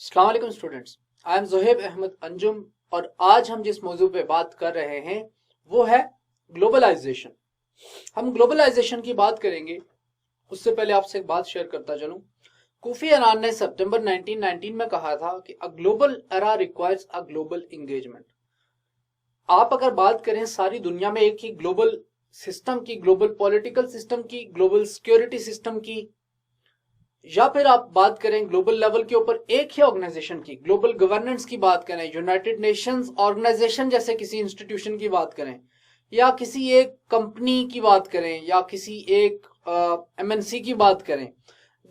अस्सलाम वालेकुम students, I am Zoheb Ahmed Anjum और आज हम जिस मौजू पे बात कर रहे हैं वो है ग्लोबलाइजेशन। हम ग्लोबलाइजेशन की बात करेंगे उससे पहले आपसे एक बात शेयर करता चलूं। कोफी अनान ने सितंबर 1919 में कहा था कि a global era requires a global engagement. आप अगर बात करें सारी दुनिया में एक ही ग्लोबल सिस्टम की, ग्लोबल पॉलिटिकल सिस्टम की, ग्लोबल सिक्योरिटी सिस्टम की, या फिर आप बात करें ग्लोबल लेवल के ऊपर एक ही ऑर्गेनाइजेशन की, ग्लोबल गवर्नेंस की बात करें, यूनाइटेड नेशंस ऑर्गेनाइजेशन जैसे किसी इंस्टीट्यूशन की बात करें, या किसी एक कंपनी की बात करें, या किसी एक एमएनसी की बात करें,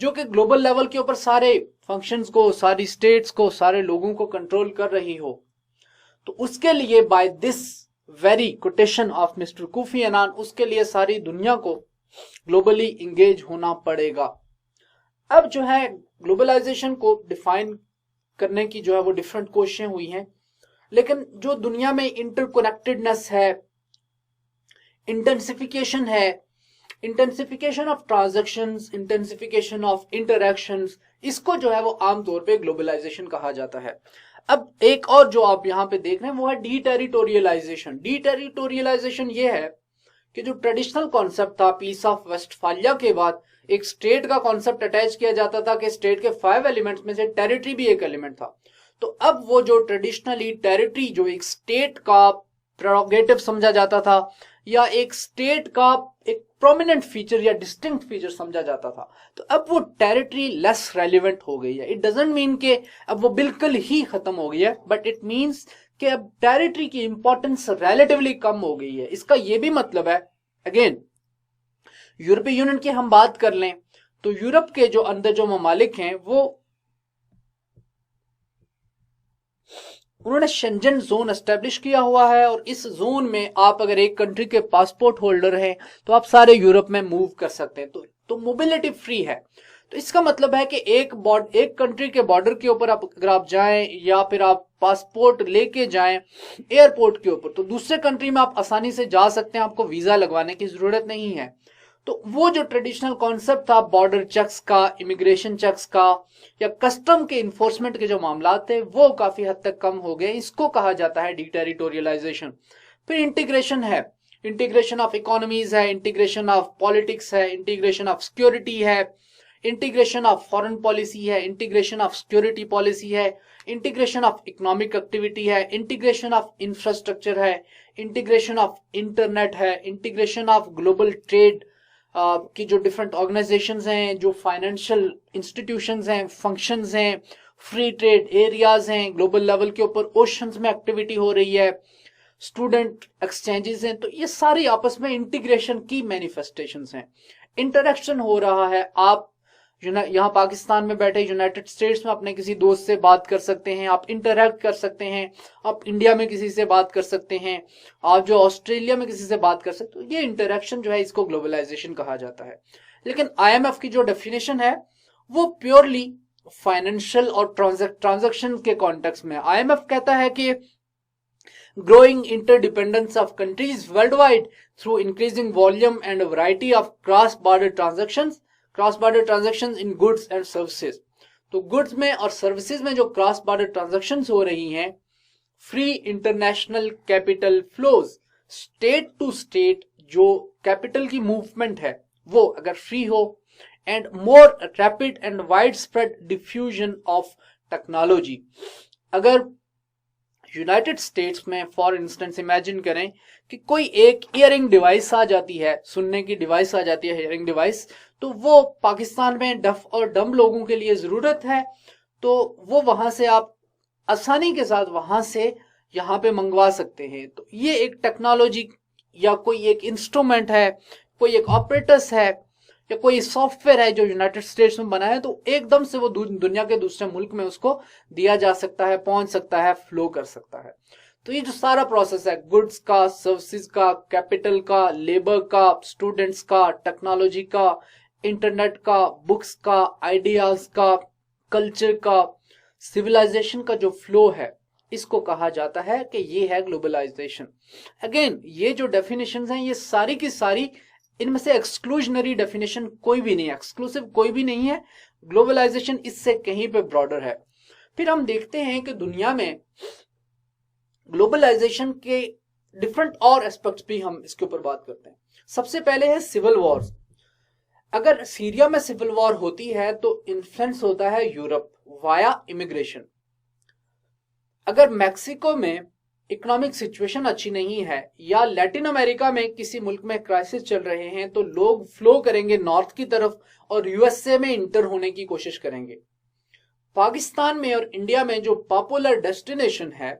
जो कि ग्लोबल लेवल के ऊपर सारे फंक्शंस को, सारी स्टेट्स को, सारे लोगों को कंट्रोल कर रही हो, तो उसके लिए by this very quotation of Mister Kofi Annan, उसके लिए सारी दुनिया को ग्लोबली इंगेज होना पड़ेगा। अब जो है ग्लोबलाइजेशन को डिफाइन करने की जो है वो डिफरेंट कोशिशें हुई हैं, लेकिन जो दुनिया में इंटरकनेक्टेडनेस है, इंटेंसिफिकेशन है, intensification of transactions, intensification of interactions, इसको जो है वो आमतौर पे ग्लोबलाइजेशन कहा जाता है। अब एक और जो आप यहां पे देख रहे हैं वो है डीटेरिटोरियलाइजेशन। डीटेरिटोरियलाइजेशन ये है कि जो ट्रेडिशनल कॉन्सेप्ट था पीस ऑफ वेस्टफालिया के बाद, एक स्टेट का कॉन्सेप्ट अटैच किया जाता था कि स्टेट के 5 एलिमेंट्स में से टेरिटरी भी एक एलिमेंट था। तो अब वो जो ट्रेडिशनली टेरिटरी जो एक स्टेट का प्रेरोगेटिव समझा जाता था, या एक स्टेट का एक प्रोमिनेंट फीचर या डिस्टिंक्ट फीचर समझा जाता था, तो अब वो टेरिटरी लेस रेलिवेंट हो गई है। इट डजंट मीन के अब वो बिल्कुल ही खत्म हो गई है, बट इट मीन्स कि अब टेरिटरी की इंपॉर्टेंस रिलेटिवली कम हो गई है। इसका ये भी मतलब है, अगेन यूरोपीय यूनियन की हम बात कर लें तो यूरोप के जो अंदर जो ममालिक हैं वो उन्होंने शेंजन जोन एस्टेब्लिश किया हुआ है, और इस जोन में आप अगर एक कंट्री के पासपोर्ट होल्डर हैं तो आप सारे यूरोप में मूव कर सकते हैं। तो मोबिलिटी फ्री है। तो इसका मतलब है कि एक कंट्री के बॉर्डर के ऊपर अगर आप जाएं, या फिर आप पासपोर्ट लेके जाएं एयरपोर्ट के ऊपर, तो दूसरे कंट्री में आप आसानी से जा सकते हैं, आपको वीजा लगवाने की जरूरत नहीं है। तो वो जो ट्रेडिशनल कॉन्सेप्ट था बॉर्डर चेक्स का, इमिग्रेशन चेक्स का, या कस्टम के इन्फोर्समेंट के जो मामला थे वो काफी हद तक कम हो गए। इसको कहा जाता है डीटेरिटोरियलाइजेशन। फिर इंटीग्रेशन है, इंटीग्रेशन ऑफ इकोनॉमीज है, इंटीग्रेशन ऑफ पॉलिटिक्स है, इंटीग्रेशन ऑफ सिक्योरिटी है, इंटीग्रेशन ऑफ फॉरेन पॉलिसी है, इंटीग्रेशन ऑफ सिक्योरिटी पॉलिसी है, इंटीग्रेशन ऑफ इकोनॉमिक एक्टिविटी है, इंटीग्रेशन ऑफ इंफ्रास्ट्रक्चर है, इंटीग्रेशन ऑफ इंटरनेट है, इंटीग्रेशन ऑफ ग्लोबल ट्रेड की जो डिफरेंट ऑर्गेनाइजेशंस हैं, जो फाइनेंशियल इंस्टीट्यूशंस हैं, फंक्शंस हैं, फ्री ट्रेड एरियाज हैं, ग्लोबल लेवल के ऊपर ओशंस में एक्टिविटी हो रही है, स्टूडेंट एक्सचेंजेस हैं, तो ये सारी आपस में इंटीग्रेशन की मैनिफेस्टेशंस हैं। इंटरेक्शन हो रहा है, आप यहाँ पाकिस्तान में बैठे यूनाइटेड स्टेट्स में अपने किसी दोस्त से बात कर सकते हैं, आप इंटरेक्ट कर सकते हैं, आप इंडिया में किसी से बात कर सकते हैं, आप जो ऑस्ट्रेलिया में किसी से बात कर सकते हो। ये इंटरेक्शन जो है इसको ग्लोबलाइजेशन कहा जाता है। लेकिन आईएमएफ की जो डेफिनेशन है वो प्योरली फाइनेंशियल और ट्रांजैक्शन के कॉन्टेक्स्ट में। आईएमएफ कहता है कि growing interdependence of countries worldwide through increasing volume and a variety of cross-border transactions in goods and services। तो गुड्स में और सर्विसेज में जो क्रॉस बॉर्डर ट्रांजैक्शंस हो रही हैं, free international capital flows, state to state जो कैपिटल की मूवमेंट है वो अगर फ्री हो, and more rapid and widespread diffusion of technology. अगर यूनाइटेड स्टेट्स में फॉर इंस्टेंस इमेजिन करें कि कोई एक हियरिंग डिवाइस आ जाती है, सुनने की डिवाइस आ जाती है, हियरिंग डिवाइस, तो वो पाकिस्तान में डफ और डम लोगों के लिए जरूरत है, तो वो वहां से आप आसानी के साथ वहां से यहाँ पे मंगवा सकते हैं। तो ये एक टेक्नोलॉजी या कोई एक इंस्ट्रूमेंट है, कोई एक ऑपरेटर्स है, या कोई सॉफ्टवेयर है जो यूनाइटेड स्टेट्स में बना है, तो एकदम से वो दुनिया के दूसरे मुल्क में उसको दिया जा सकता है, पहुंच सकता है, फ्लो कर सकता है। तो ये जो सारा प्रोसेस है गुड्स का, सर्विसेज का, कैपिटल का, लेबर का, स्टूडेंट्स का, टेक्नोलॉजी का, इंटरनेट का, बुक्स का, आइडियाज का, कल्चर का, सिविलाइजेशन का जो फ्लो है, इसको कहा जाता है कि ये है ग्लोबलाइजेशन। अगेन ये जो डेफिनेशंस हैं ये सारी की सारी, इनमें से एक्सक्लूजनरी डेफिनेशन कोई भी नहीं है, एक्सक्लूसिव कोई भी नहीं है। ग्लोबलाइजेशन इससे कहीं पे ब्रॉडर है। फिर हम देखते हैं कि दुनिया में ग्लोबलाइजेशन के डिफरेंट और एस्पेक्ट्स भी हम इसके ऊपर बात करते हैं। सबसे पहले है सिविल वॉर्स। अगर सीरिया में सिविल वॉर होती है तो इन्फ्लुएंस होता है यूरोप वाया इमिग्रेशन। अगर मैक्सिको में इकोनॉमिक सिचुएशन अच्छी नहीं है या लैटिन अमेरिका में किसी मुल्क में क्राइसिस चल रहे हैं तो लोग फ्लो करेंगे नॉर्थ की तरफ और यूएसए में इंटर होने की कोशिश करेंगे। पाकिस्तान में और इंडिया में जो पॉपुलर डेस्टिनेशन है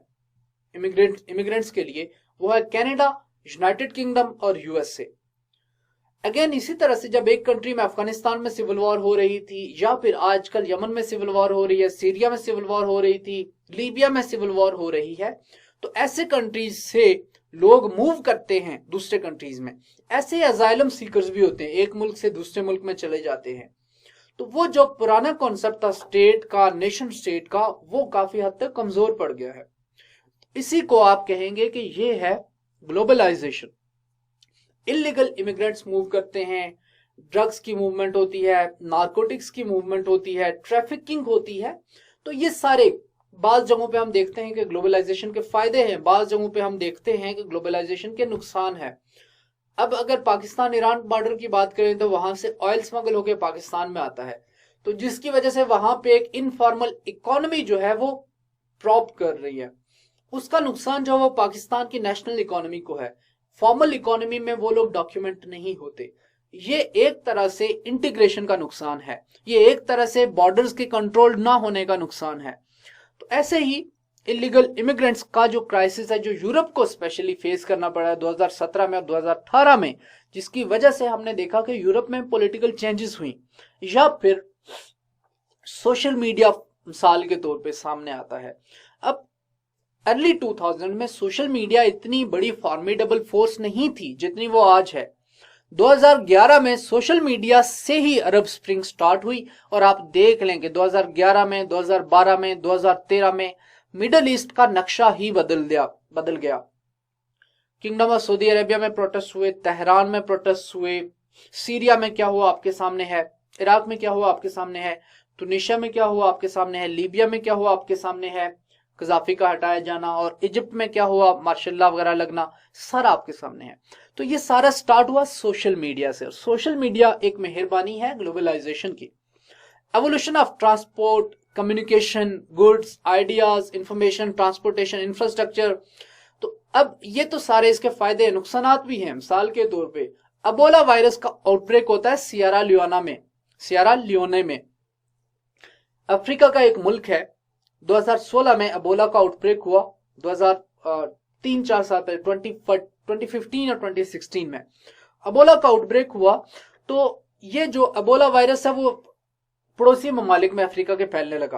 इमिग्रेंट्स के लिए वो है कनाडा, यूनाइटेड किंगडम और यूएसए। अगेन इसी तरह से जब एक कंट्री में अफगानिस्तान में सिविल वॉर हो रही थी या फिर आजकल यमन में सिविल वॉर हो रही है, सीरिया में सिविल वॉर हो रही थी, लीबिया में सिविल वॉर हो रही है, तो ऐसे कंट्रीज से लोग मूव करते हैं दूसरे कंट्रीज में। ऐसे अजाइलम सीकर्स भी होते हैं, एक मुल्क से दूसरे मुल्क में चले जाते हैं। तो वो जो पुराना कॉन्सेप्ट था स्टेट का, नेशन स्टेट का, वो काफी हद तक कमजोर पड़ गया है। इसी को आप कहेंगे कि ये है ग्लोबलाइजेशन। इलीगल इमिग्रेंट्स मूव करते हैं, ड्रग्स की मूवमेंट होती है, नारकोटिक्स की मूवमेंट होती है, ट्रैफिकिंग होती है। तो ये सारे बाज जगहों पे हम देखते हैं कि ग्लोबलाइजेशन के फायदे हैं, बाज जगहों पे हम देखते हैं कि ग्लोबलाइजेशन के नुकसान है। अब अगर पाकिस्तान ईरान बॉर्डर की बात करें तो वहां से ऑयल स्मगल होकर पाकिस्तान में आता है, तो जिसकी वजह से वहां पे एक इनफॉर्मल इकोनॉमी जो है वो प्रॉप कर रही है। उसका नुकसान जो है वो पाकिस्तान की नेशनल इकोनॉमी को है। फॉर्मल इकोनॉमी में वो लोग डॉक्यूमेंट नहीं होते। ये एक तरह से इंटीग्रेशन का नुकसान है, ये एक तरह से बॉर्डर्स के कंट्रोल ना होने का नुकसान है। तो ऐसे ही इलीगल इमिग्रेंट्स का जो क्राइसिस है, जो यूरोप को स्पेशली फेस करना पड़ा है 2017 में और 2018 में, जिसकी वजह से हमने देखा कि यूरोप में पॉलिटिकल चेंजेस हुई, या फिर सोशल मीडिया मिसाल के तौर पे सामने आता है। अब अर्ली 2000 में सोशल मीडिया इतनी बड़ी फॉर्मिडेबल फोर्स नहीं थी जितनी वो आज है। 2011 में सोशल मीडिया से ही अरब स्प्रिंग स्टार्ट हुई और आप देख लें कि 2011 में, 2012 में, 2013 में मिडल ईस्ट का नक्शा ही बदल गया। किंगडम ऑफ सऊदी अरेबिया में प्रोटेस्ट हुए, तेहरान में प्रोटेस्ट हुए, सीरिया में क्या हुआ आपके सामने है, इराक में क्या हुआ आपके सामने है, तुनिशिया में क्या हुआ आपके सामने है, लीबिया में क्या हुआ आपके सामने है, कजाफी का हटाया जाना, और इजिप्ट में क्या हुआ, मार्शल लॉ वगैरह लगना, सारा आपके सामने है। तो ये सारा स्टार्ट हुआ सोशल मीडिया से। सोशल मीडिया एक मेहरबानी है ग्लोबलाइजेशन की। Evolution of transport, communication, goods, ideas, information, transportation, infrastructure. तो अब ये तो सारे इसके फायदे हैं, नुकसानात भी हैं। मिसाल के तौर पे अबोला वायरस का आउटब्रेक होता है सियरा लियोने में, अफ्रीका का एक मुल्क है। 2016 में अबोला का आउटब्रेक हुआ, 3-4 साल पहले 2015 और 2016 में अबोला का आउटब्रेक हुआ। तो ये जो अबोला वायरस है वो पड़ोसी ममालिक में अफ्रीका के फैलने लगा।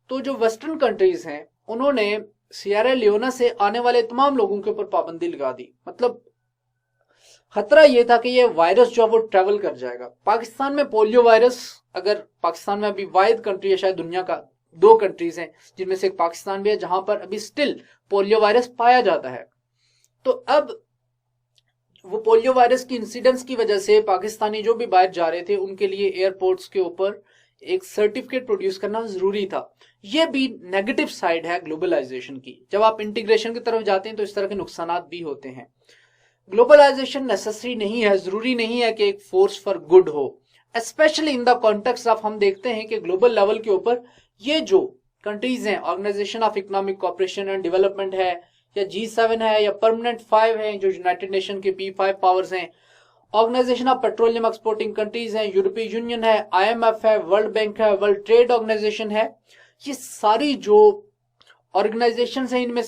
तो जो वेस्टर्न कंट्रीज हैं उन्होंने सियरा लियोना से आने वाले तमाम लोगों के ऊपर पाबंदी लगा दी। मतलब खतरा यह था कि ये वायरस जो है वो ट्रेवल कर जाएगा। पाकिस्तान में पोलियो वायरस, अगर पाकिस्तान में अभी वाहिद कंट्री है शायद दुनिया का, 2 कंट्रीज हैं जिनमें से एक पाकिस्तान भी है जहां पर अभी स्टिल पोलियो वायरस पाया जाता है। तो अब वो पोलियो वायरस की इंसिडेंस की वजह से पाकिस्तानी जो भी बाहर जा रहे थे उनके लिए एयरपोर्ट्स के ऊपर एक सर्टिफिकेट प्रोड्यूस करना जरूरी था। ये भी नेगेटिव साइड है ग्लोबलाइजेशन की। जब आप इंटीग्रेशन की तरफ जाते हैं तो इस तरह के नुकसान भी होते हैं। ग्लोबलाइजेशन नेसेसरी नहीं है, जरूरी नहीं है कि एक फोर्स फॉर गुड हो, specially in the context of हम देखते हैं कि ग्लोबल लेवल के ऊपर ये जो कंट्रीज हैं, organisation of economic cooperation and development है, या G7 है, या परमानेंट 5 है जो यूनाइटेड नेशन के P5 पावर्स हैं, organisation of petroleum exporting countries हैं, यूरोपीय यूनियन है, IMF है, वर्ल्ड बैंक है, वर्ल्ड ट्रेड ऑर्गेनाइजेशन है, ये सारी जो ऑर्गेनाइजेशन हैं इनमें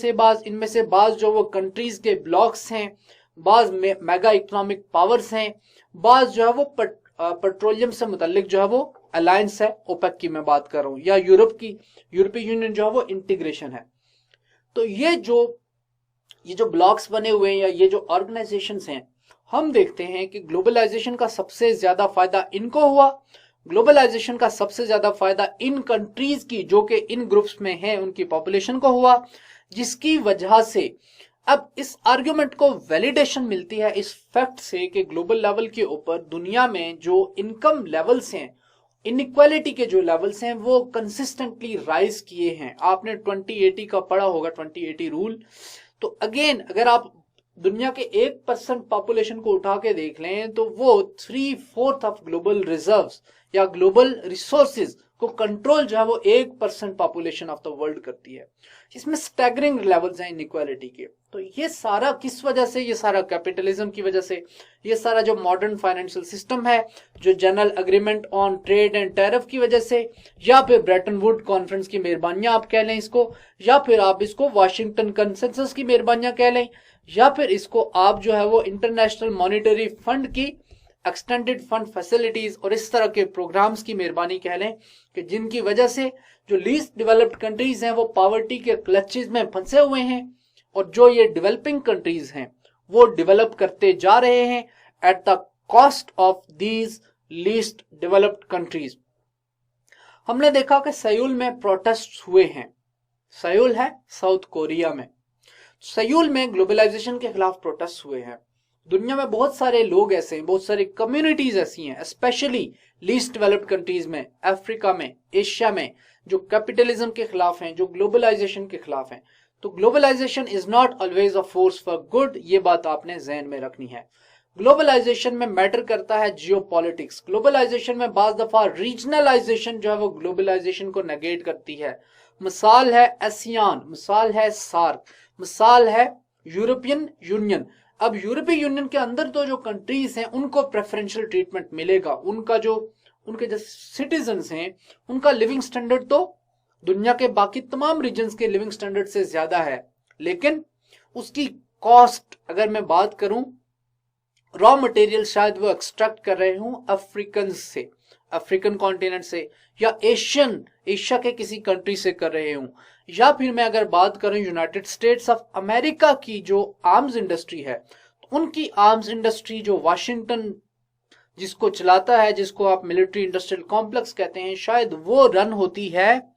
से बाज जो वो कंट्रीज के ब्लॉक्स हैं, बाज मेगा इकोनॉमिक पावर्स हैं, बाज जो है वो पेट्रोलियम से मुतालिक जो है वो अलायंस है, ओपेक की मैं बात कर रहा हूं, या यूरोपीय यूनियन जो है वो इंटीग्रेशन है। तो ये जो ब्लॉक्स बने हुए हैं या ये जो ऑर्गेनाइजेशंस हैं, हम देखते हैं कि ग्लोबलाइजेशन का सबसे ज्यादा फायदा इनको हुआ। ग्लोबलाइजेशन का सबसे ज्यादा फायदा इन कंट्रीज की जो कि इन ग्रुप्स में हैं उनकी पॉपुलेशन को हुआ, जिसकी वजह से अब इस आर्ग्यूमेंट को वैलिडेशन मिलती है इस फैक्ट से कि ग्लोबल लेवल के ऊपर दुनिया में जो इनकम लेवल्स हैं इनइक्वालिटी के जो लेवल्स हैं वो कंसिस्टेंटली राइज किए हैं। आपने 2080 का पढ़ा होगा, 2080 रूल। तो अगेन अगर आप दुनिया के 1% पॉपुलेशन को उठा के देख लें तो वो 3/4 ऑफ ग्लोबल रिजर्व्स या ग्लोबल रिसोर्सेज को कंट्रोल जो है वो 1% पॉपुलेशन ऑफ द वर्ल्ड करती है। इसमें स्टैगरिंग लेवल्स हैं इनइक्वालिटी के। तो ये सारा किस वजह से? ये सारा कैपिटलिज्म की वजह से। ये सारा जो मॉडर्न फाइनेंशियल सिस्टम है, जो general agreement on trade and tariff की वजह से, या फिर ब्रेटन वुड कॉन्फ्रेंस की मेहरबानियां आप कह लें इसको, या फिर आप इसको वाशिंगटन कंसेंसस की मेहरबानियां कह लें, या फिर इसको आप जो है वो इंटरनेशनल मॉनिटरी फंड की एक्सटेंडेड फंड फैसिलिटीज और इस तरह के प्रोग्राम्स की मेहरबानी कह लें, कि जिनकी वजह से जो लीस्ट डेवलप्ड कंट्रीज हैं वो पॉवर्टी के क्लचेस में फंसे हुए हैं, और जो ये डेवलपिंग कंट्रीज हैं वो डेवलप करते जा रहे हैं at the cost of these least developed countries. हमने देखा कि सयूल में प्रोटेस्ट हुए हैं। सयूल है साउथ कोरिया में। सयूल में ग्लोबलाइजेशन के खिलाफ प्रोटेस्ट हुए हैं। दुनिया में बहुत सारे लोग ऐसे हैं, बहुत सारी कम्युनिटीज ऐसी हैं, स्पेशली लीस्ट डेवलप्ड कंट्रीज में, अफ्रीका में, एशिया में, जो कैपिटलिज्म के खिलाफ हैं, जो ग्लोबलाइजेशन के खिलाफ हैं। तो globalisation is not always a force for good, ये बात आपने ज़हन में रखनी है। ग्लोबलाइजेशन में मैटर करता है जियोपॉलिटिक्स। ग्लोबलाइजेशन में बाज दफा रीजनलाइजेशन जो है वो ग्लोबलाइजेशन को नेगेट करती है। मिसाल है एसियान, मिसाल है सार्क, मिसाल है यूरोपियन यूनियन। अब यूरोपीय यूनियन के अंदर तो जो कंट्रीज हैं उनको प्रेफरेंशियल ट्रीटमेंट मिलेगा, उनके जो सिटीजन्स हैं उनका लिविंग स्टैंडर्ड तो दुनिया के बाकी तमाम रीजन्स के लिविंग स्टैंडर्ड से ज्यादा है, लेकिन उसकी कॉस्ट अगर मैं बात करूं, रॉ मटेरियल शायद वो एक्सट्रैक्ट कर रहे हूं अफ्रीकन से, अफ्रीकन कॉन्टिनेंट से, या एशिया के किसी कंट्री से कर रहे हूं, या फिर मैं अगर बात करूं यूनाइटेड स्टेट्स ऑफ अमेरिका की जो आर्म्स इंडस्ट्री है, तो उनकी आर्म्स इंडस्ट्री जो वाशिंगटन जिसको चलाता है, जिसको आप मिलिट्री इंडस्ट्रियल कॉम्प्लेक्स कहते हैं, शायद वो रन होती है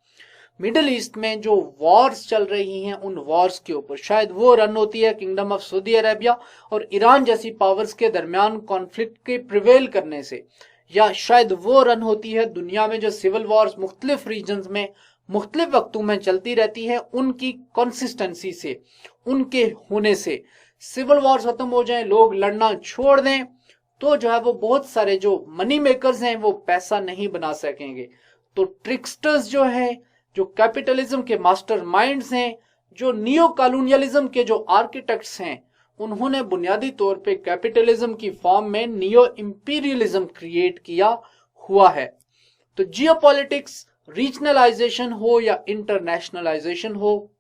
मिडिल ईस्ट में जो वॉर्स चल रही हैं उन वॉर्स के ऊपर, शायद वो रन होती है किंगडम ऑफ सऊदी अरेबिया और ईरान जैसी पावर्स के दरमियान कॉन्फ्लिक्ट के प्रिवेल करने से, या शायद वो रन होती है दुनिया में जो सिविल वॉर्स मुख्तलिफ रीजन्स में मुख्तलिफ वक्तों में चलती रहती है, उनकी कंसिस्टेंसी से, उनके होने से। सिविल वॉर्स खत्म हो जाए, लोग लड़ना छोड़ दें, तो जो है वो बहुत सारे जो मनी मेकर्स हैं वो पैसा नहीं बना सकेंगे। तो ट्रिक्स्टर्स जो है, जो कैपिटलिज्म के मास्टर माइंड्स हैं, जो नियो कॉलोनियलिज्म के जो आर्किटेक्ट्स हैं, उन्होंने बुनियादी तौर पे कैपिटलिज्म की फॉर्म में नियो इंपीरियलिज्म क्रिएट किया हुआ है। तो जियोपॉलिटिक्स, रीजनलाइजेशन हो या इंटरनेशनलाइजेशन हो,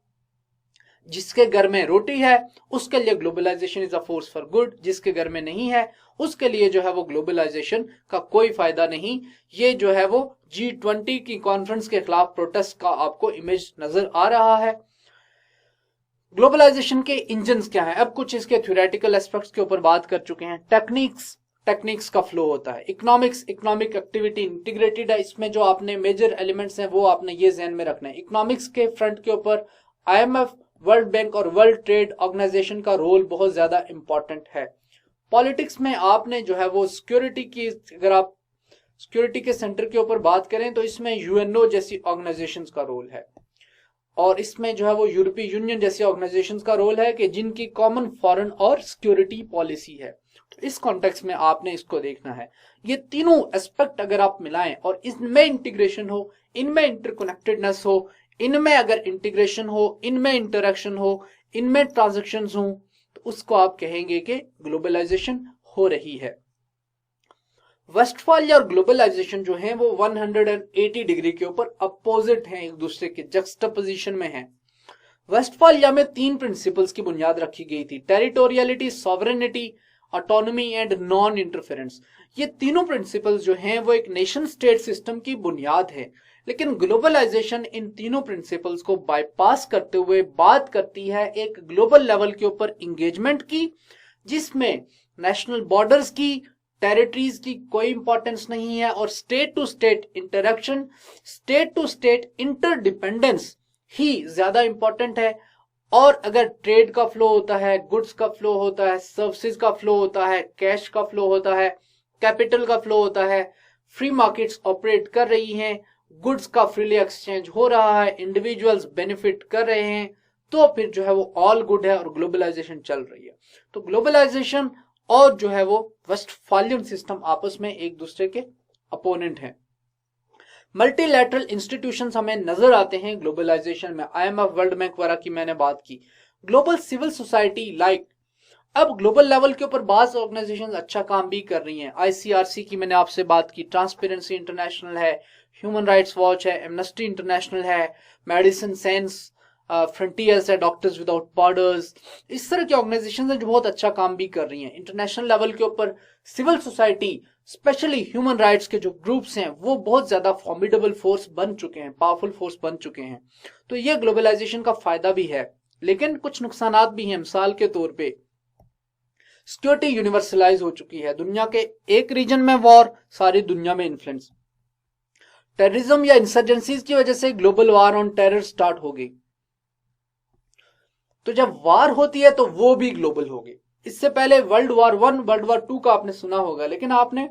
जिसके घर में रोटी है उसके लिए globalisation is a force for good, जिसके घर में नहीं है उसके लिए जो है वो ग्लोबलाइजेशन का कोई फायदा नहीं। ये जो है वो G20 की कॉन्फ्रेंस के खिलाफ प्रोटेस्ट का आपको इमेज नजर आ रहा है। ग्लोबलाइजेशन के इंजन्स क्या है? अब कुछ इसके थ्योरेटिकल एस्पेक्ट्स के ऊपर बात कर चुके हैं। टेक्निक्स का फ्लो होता है। इकोनॉमिक एक्टिविटी इंटीग्रेटेड है। इसमें जो आपने मेजर एलिमेंट्स हैं वो आपने ये ध्यान में रखना है। इकोनॉमिक्स के फ्रंट के ऊपर IMF, वर्ल्ड बैंक और वर्ल्ड ट्रेड ऑर्गेनाइजेशन का रोल बहुत ज्यादा इंपॉर्टेंट है। पॉलिटिक्स में आपने जो है वो सिक्योरिटी की, अगर आप सिक्योरिटी के सेंटर के ऊपर बात करें तो इसमें UNO जैसी ऑर्गेनाइजेशंस का रोल है, और इसमें जो है वो यूरोपीय यूनियन जैसी ऑर्गेनाइजेशंस का रोल है कि जिनकी कॉमन फॉरेन और सिक्योरिटी पॉलिसी है। तो इस कॉन्टेक्स्ट में आपने इसको देखना है। ये तीनों एस्पेक्ट अगर आप मिलाएं और इनमें इंटीग्रेशन हो, इनमें इंटरकनेक्टेडनेस हो, इनमें अगर इंटीग्रेशन हो, इनमें इंटरेक्शन हो, इनमें ट्रांजैक्शंस हो, तो उसको आप कहेंगे कि ग्लोबलाइजेशन हो रही है। वेस्टफालिया और ग्लोबलाइजेशन जो है वो 180 डिग्री के ऊपर अपोजिट हैं, एक दूसरे के जक्सटापोजिशन में हैं। वेस्टफालिया में 3 प्रिंसिपल्स की बुनियाद रखी गई थी: territoriality, sovereignty, autonomy and non interference. ये तीनों प्रिंसिपल्स जो हैं वो एक नेशन स्टेट सिस्टम की बुनियाद है। लेकिन ग्लोबलाइजेशन इन तीनों प्रिंसिपल्स को बाईपास करते हुए बात करती है एक ग्लोबल लेवल के ऊपर इंगेजमेंट की, जिसमें नेशनल बॉर्डर्स की, टेरिटरीज की कोई इंपॉर्टेंस नहीं है, और state to state interaction, state to state interdependence ही ज्यादा इंपॉर्टेंट है। और अगर ट्रेड का फ्लो होता है, गुड्स का फ्लो होता है, सर्विसेज का फ्लो होता है, कैश का फ्लो होता है, कैपिटल का फ्लो होता है, फ्री मार्केट्स ऑपरेट कर रही हैं, गुड्स का फ्रीली एक्सचेंज हो रहा है, इंडिविजुअल्स बेनिफिट कर रहे हैं, तो फिर जो है वो ऑल गुड है और ग्लोबलाइजेशन चल रही है। तो ग्लोबलाइजेशन और जो है वो वेस्टफालियन सिस्टम आपस में एक दूसरे के अपोनेंट हैं। मल्टीलैटरल इंस्टीट्यूशंस हमें नजर आते हैं ग्लोबलाइजेशन में, IMF, वर्ल्ड बैंक वगैरह की मैंने बात की। ग्लोबल सिविल सोसाइटी लाइक, अब ग्लोबल लेवल के ऊपर बाज ऑर्गेनाइजेशन अच्छा काम भी कर रही हैं। ICRC की मैंने आपसे बात की, ट्रांसपेरेंसी इंटरनेशनल है, ह्यूमन राइट्स वॉच है, एमनेस्टी इंटरनेशनल है, मेडिसिन सेंस फ्रंटियर्स है, डॉक्टर्स विदाउट बॉर्डर्स, इस तरह की ऑर्गेनाइजेशन है जो बहुत अच्छा काम भी कर रही हैं। इंटरनेशनल लेवल के ऊपर civil society, specially human rights के जो ग्रुप्स हैं वो बहुत ज्यादा फॉर्मिडेबल फोर्स बन चुके हैं, पावरफुल फोर्स बन चुके हैं। तो ये ग्लोबलाइजेशन का फायदा भी है, लेकिन कुछ नुकसानात भी हैं। मिसाल के तौर पे सिक्योरिटी यूनिवर्सलाइज हो चुकी है, दुनिया के एक रीजन में वॉर, सारी दुनिया में इन्फ्लुएंस। टेररिज्म या इंसर्जेंसीज की वजह से global war on terror start हो गई। तो जब वार होती है तो वो भी ग्लोबल होगी। इससे पहले वर्ल्ड वार 1, वर्ल्ड वार 2 का आपने सुना होगा, लेकिन आपने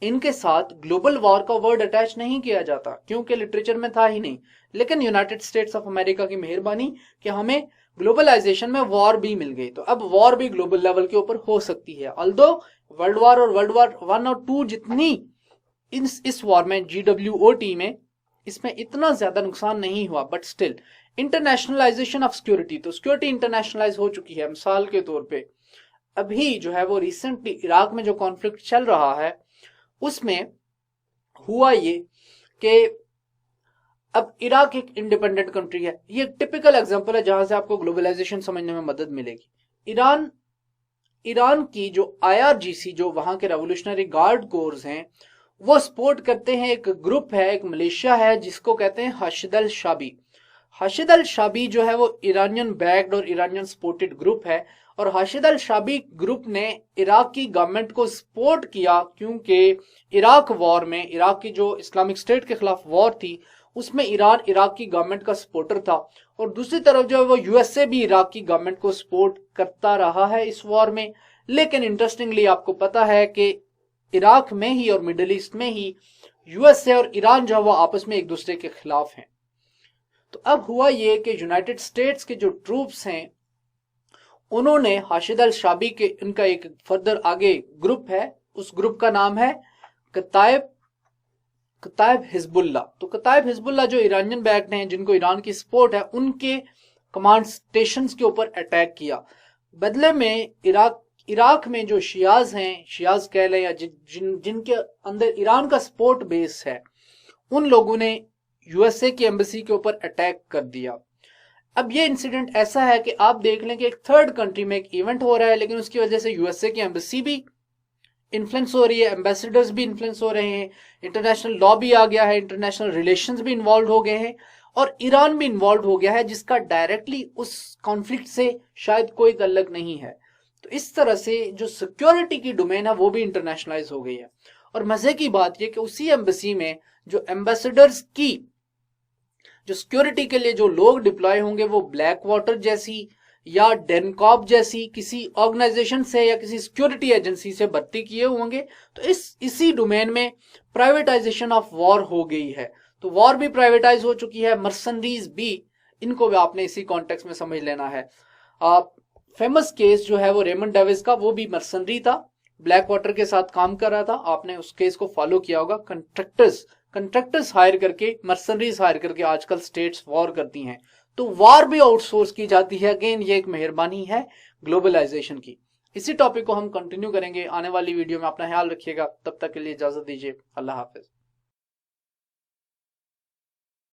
इनके साथ ग्लोबल वॉर का वर्ड अटैच नहीं किया जाता क्योंकि लिटरेचर में था ही नहीं। लेकिन यूनाइटेड स्टेट्स ऑफ अमेरिका की मेहरबानी कि हमें ग्लोबलाइजेशन में वॉर भी मिल गई, तो अब वॉर भी ग्लोबल लेवल के ऊपर हो सकती है। ऑल्दो वर्ल्ड वार और वर्ल्ड वार 1 और 2 जितनी इस वॉर में GWOT में इसमें इतना ज्यादा नुकसान नहीं हुआ, but still internationalisation of security, तो सिक्योरिटी इंटरनेशनलाइज हो चुकी है। मिसाल के तौर पे अभी जो है वो रिसेंटली इराक में जो कॉन्फ्लिक्ट चल रहा है उसमें हुआ ये कि अब इराक एक इंडिपेंडेंट कंट्री है। ये एक टिपिकल एग्जांपल है जहां से आपको ग्लोबलाइजेशन समझने में मदद मिलेगी। ईरान की जो IRGC, जो वहां के रेवोल्यूशनरी गार्ड कोर्स हैं, वो सपोर्ट करते हैं एक ग्रुप है, एक मलेशिया है जिसको कहते हैं हाशिद अल शाबी। हाशिद अल शाबी जो है वो ईरानियन बैक्ड और ईरानियन सपोर्टेड ग्रुप है, और हाशिद अल शाबी ग्रुप ने इराक की गवर्नमेंट को सपोर्ट किया क्योंकि इराक वॉर में, इराक की जो इस्लामिक स्टेट के खिलाफ वॉर थी उसमें ईरान इराक की गवर्नमेंट का सपोर्टर था, और दूसरी तरफ जो है वो USA भी इराक की गवर्नमेंट को सपोर्ट करता रहा है इस वॉर में। लेकिन इंटरेस्टिंगली आपको पता है कि इराक में ही और मिडिल ईस्ट में ही USA और ईरान जो है वो आपस में एक दूसरे के खिलाफ हैं। तो अब हुआ ये कि यूनाइटेड स्टेट्स के जो ट्रूप्स हैं उन्होंने हाशिद अल शाबी के, उनका एक फर्दर आगे ग्रुप है, उस ग्रुप का नाम है कताइब हिजबुल्ला। तो कताइब हिजबुल्ला जो ईरानियन बैक्ड हैं, जिनको ईरान की सपोर्ट है, उनके कमांड स्टेशंस के ऊपर अटैक किया। बदले में इराक में जो शियाज हैं, शियाज कह लें या जिनके अंदर ईरान का सपोर्ट बेस है, उन लोगों ने USA की एम्बेसी के ऊपर अटैक कर दिया। अब ये इंसिडेंट ऐसा है कि आप देख लें कि एक थर्ड कंट्री में एक इवेंट हो रहा है, लेकिन उसकी वजह से USA की एम्बेसी भी इन्फ्लुएंस हो रही है, एम्बेसडर्स भी इन्फ्लुएंस हो रहे हैं, इंटरनेशनल लॉ भी आ गया है, इंटरनेशनल रिलेशंस भी इन्वॉल्व हो गए हैं, और ईरान भी इन्वॉल्व हो गया है जिसका डायरेक्टली उस कॉन्फ्लिक्ट से शायद कोई ताल्लुक नहीं है। तो इस तरह से जो सिक्योरिटी की डोमेन है वो भी इंटरनेशनलाइज हो गई है। और मजे की बात यह कि उसी एम्बेसी में जो एम्बेसडर्स की जो सिक्योरिटी के लिए जो लोग डिप्लॉय होंगे वो ब्लैक वाटर जैसी या डेनकॉप जैसी किसी ऑर्गेनाइजेशन से या किसी सिक्योरिटी एजेंसी से भर्ती किए होंगे। तो इसी डोमेन में प्राइवेटाइजेशन ऑफ वॉर हो गई है। तो वॉर भी प्राइवेटाइज हो चुकी है, मर्सनरीज भी, इनको भी आपने इसी कॉन्टेक्स्ट में समझ लेना है। फेमस केस जो है वो रेमंड डेविस का, वो भी मर्सनरी था, ब्लैक वाटर के साथ काम कर रहा था, आपने उस केस को फॉलो किया होगा। कंट्रैक्टर्स हायर करके, मर्सनरीज हायर करके आजकल स्टेट्स वॉर करती हैं, तो वॉर भी आउटसोर्स की जाती है। अगेन ये एक मेहरबानी है ग्लोबलाइजेशन की। इसी टॉपिक को हम कंटिन्यू करेंगे आने वाली वीडियो में। अपना ख्याल रखिएगा, तब तक के लिए इजाजत दीजिए, अल्लाह हाफिज।